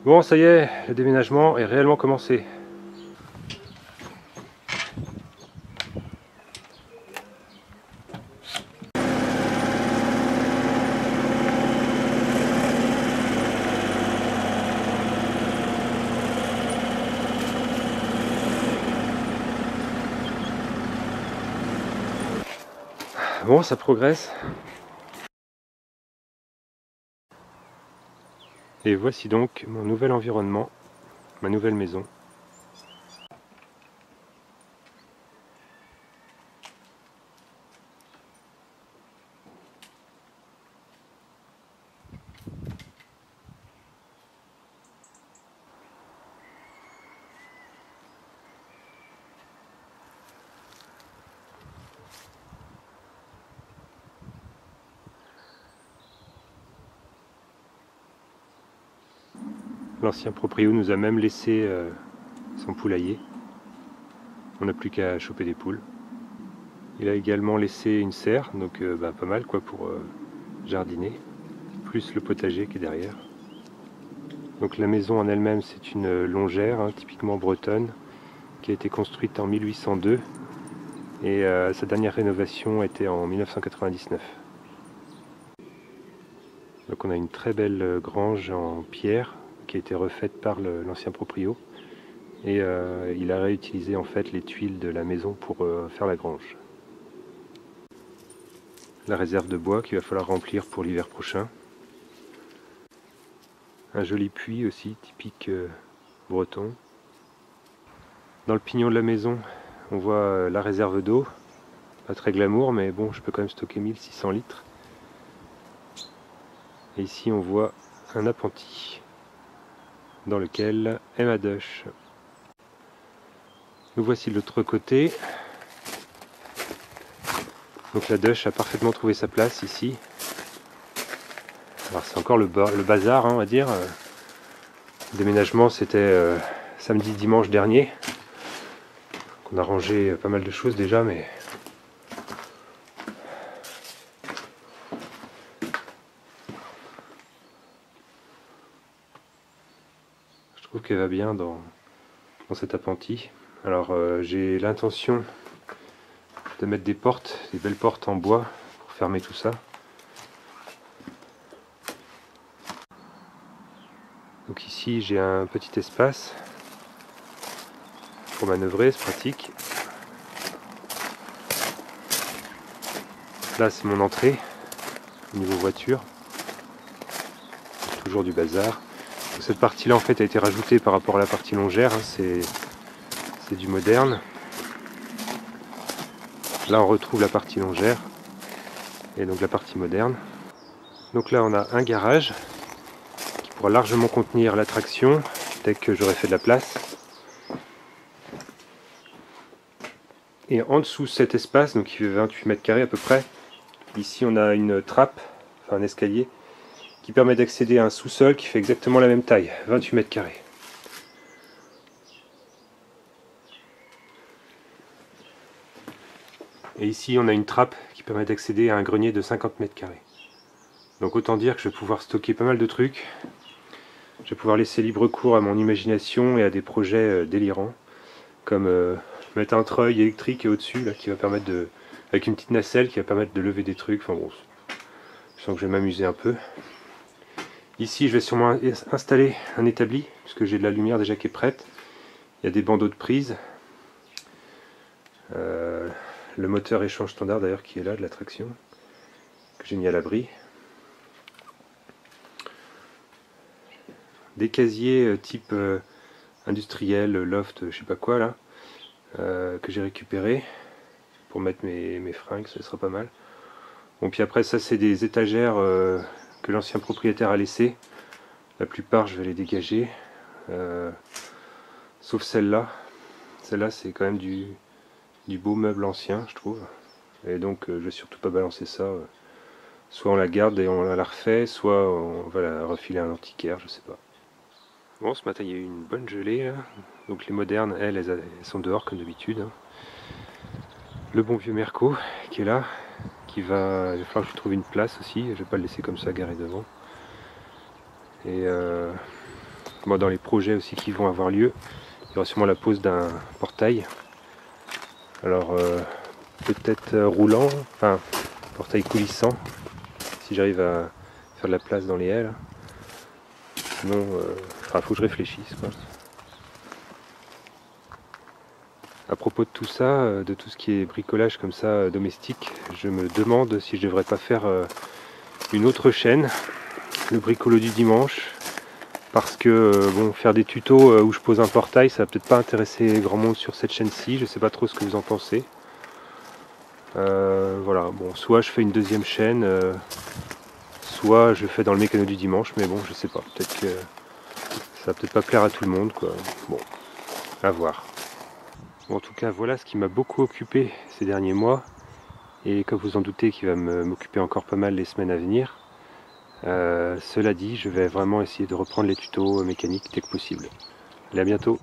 Bon, ça y est, le déménagement est réellement commencé. Bon, ça progresse. Et voici donc mon nouvel environnement, ma nouvelle maison. L'ancien proprio nous a même laissé son poulailler. On n'a plus qu'à choper des poules. Il a également laissé une serre, donc pas mal quoi pour jardiner, plus le potager qui est derrière. Donc la maison en elle-même, c'est une longère, hein, typiquement bretonne, qui a été construite en 1802 et sa dernière rénovation était en 1999. Donc on a une très belle grange en pierre qui a été refaite par l'ancien proprio et il a réutilisé en fait les tuiles de la maison pour faire la grange. La réserve de bois qu'il va falloir remplir pour l'hiver prochain. Un joli puits aussi, typique breton. Dans le pignon de la maison, on voit la réserve d'eau. Pas très glamour, mais bon, je peux quand même stocker 1600 litres. Et ici, on voit un appentis dans lequel est ma douche. Nous voici de l'autre côté. Donc la douche a parfaitement trouvé sa place ici. Alors c'est encore le bazar, hein, on va dire. Le déménagement, c'était samedi, dimanche dernier. On a rangé pas mal de choses déjà, mais je trouve qu'elle va bien dans cet appentis. Alors j'ai l'intention de mettre des portes, des belles portes en bois pour fermer tout ça. Donc ici j'ai un petit espace pour manœuvrer, c'est pratique. Là c'est mon entrée, niveau voiture. Toujours du bazar. Donc, cette partie là en fait a été rajoutée par rapport à la partie longère, hein, c'est du moderne. Là on retrouve la partie longère et donc la partie moderne. Donc là on a un garage qui pourra largement contenir l'attraction dès que j'aurai fait de la place. Et en dessous cet espace, donc il fait 28 mètres carrés à peu près, ici on a une trappe, enfin un escalier, qui permet d'accéder à un sous-sol qui fait exactement la même taille, 28 mètres carrés. Et ici on a une trappe qui permet d'accéder à un grenier de 50 mètres carrés. Donc autant dire que je vais pouvoir stocker pas mal de trucs. Je vais pouvoir laisser libre cours à mon imagination et à des projets délirants, comme mettre un treuil électrique au-dessus là, qui va permettre de, avec une petite nacelle qui va permettre de lever des trucs. Enfin bon, je sens que je vais m'amuser un peu. Ici je vais sûrement installer un établi, puisque j'ai de la lumière déjà qui est prête. Il y a des bandeaux de prise. Le moteur échange standard d'ailleurs qui est là, de la traction, que j'ai mis à l'abri. Des casiers type industriel, loft, je sais pas quoi là, que j'ai récupéré pour mettre mes fringues, ça sera pas mal. Bon, puis après ça c'est des étagères que l'ancien propriétaire a laissées. La plupart je vais les dégager, sauf celle-là. Celle-là c'est quand même du beau meuble ancien je trouve. Et donc je vais surtout pas balancer ça. Soit on la garde et on la refait, soit on va la refiler à un antiquaire, je sais pas. Bon, ce matin il y a eu une bonne gelée là. Donc les modernes, elles sont dehors comme d'habitude. Hein. Le bon vieux Merco qui est là, il va falloir que je trouve une place aussi, je vais pas le laisser comme ça garé devant. Et Bon, dans les projets aussi qui vont avoir lieu, il y aura sûrement la pose d'un portail. Alors peut-être roulant, enfin portail coulissant, si j'arrive à faire de la place dans les ailes. Sinon, faut que je réfléchisse, quoi. À propos de tout ça, de tout ce qui est bricolage comme ça domestique, je me demande si je devrais pas faire une autre chaîne, le bricolo du dimanche, parce que bon, faire des tutos où je pose un portail, ça va peut-être pas intéresser grand monde sur cette chaîne-ci. Je sais pas trop ce que vous en pensez. Voilà, bon, soit je fais une deuxième chaîne, soit je fais dans le mécano du dimanche, mais bon, je sais pas, peut-être que ça va peut-être pas plaire à tout le monde, quoi. Bon, à voir. Bon, en tout cas, voilà ce qui m'a beaucoup occupé ces derniers mois, et comme vous en doutez, qui va m'occuper encore pas mal les semaines à venir. Cela dit, je vais vraiment essayer de reprendre les tutos mécaniques dès que possible. Allez, à bientôt.